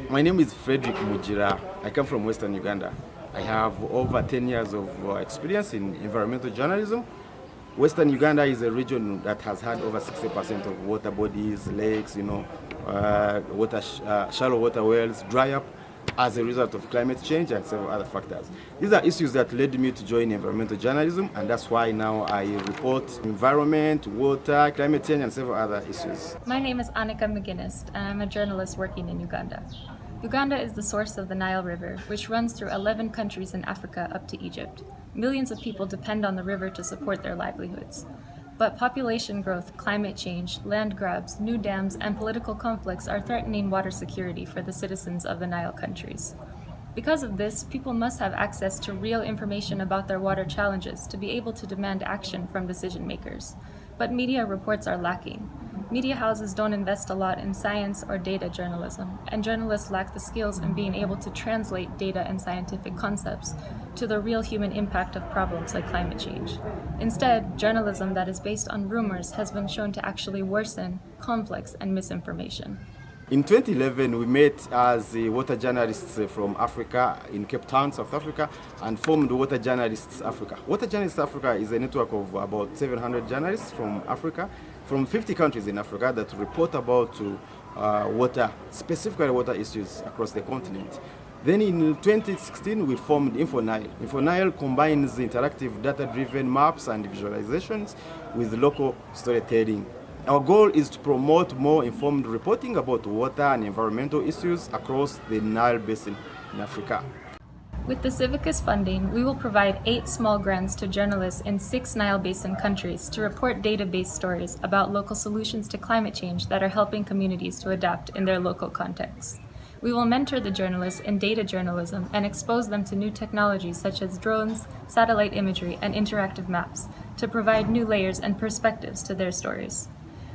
My name is Frederick Mujira. I come from Western Uganda. I have over 10 years of experience in environmental journalism. Western Uganda is a region that has had over 60% of water bodies, lakes, shallow water wells dry up as a result of climate change and several other factors. These are issues that led me to join environmental journalism, and that's why now I report environment, water, climate change, and several other issues. My name is Annika McGuinness, and I'm a journalist working in Uganda. Uganda is the source of the Nile River, which runs through 11 countries in Africa up to Egypt. Millions of people depend on the river to support their livelihoods. But population growth, climate change, land grabs, new dams, and political conflicts are threatening water security for the citizens of the Nile countries. Because of this, people must have access to real information about their water challenges to be able to demand action from decision makers. But media reports are lacking. Media houses don't invest a lot in science or data journalism, and journalists lack the skills in being able to translate data and scientific concepts to the real human impact of problems like climate change. Instead, journalism that is based on rumors has been shown to actually worsen conflicts and misinformation. In 2011, we met as water journalists from Africa in Cape Town, South Africa, and formed Water Journalists Africa. Water Journalists Africa is a network of about 700 journalists from Africa, from 50 countries in Africa that report about water, specifically water issues across the continent. Then in 2016, we formed InfoNile. InfoNile combines interactive data-driven maps and visualizations with local storytelling. Our goal is to promote more informed reporting about water and environmental issues across the Nile Basin in Africa. With the Civicus funding, we will provide 8 small grants to journalists in 6 Nile Basin countries to report database stories about local solutions to climate change that are helping communities to adapt in their local contexts. We will mentor the journalists in data journalism and expose them to new technologies such as drones, satellite imagery, and interactive maps to provide new layers and perspectives to their stories.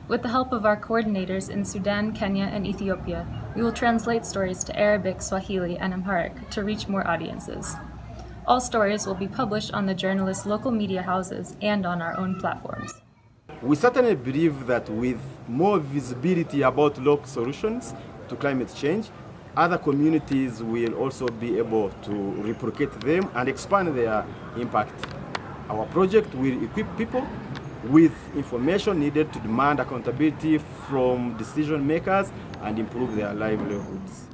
With the help of our coordinators in Sudan, Kenya, and Ethiopia, we will translate stories to Arabic, Swahili, and Amharic to reach more audiences. All stories will be published on the journalists' local media houses and on our own platforms. We certainly believe that with more visibility about local solutions to climate change, other communities will also be able to replicate them and expand their impact. Our project will equip people with information needed to demand accountability from decision makers and improve their livelihoods.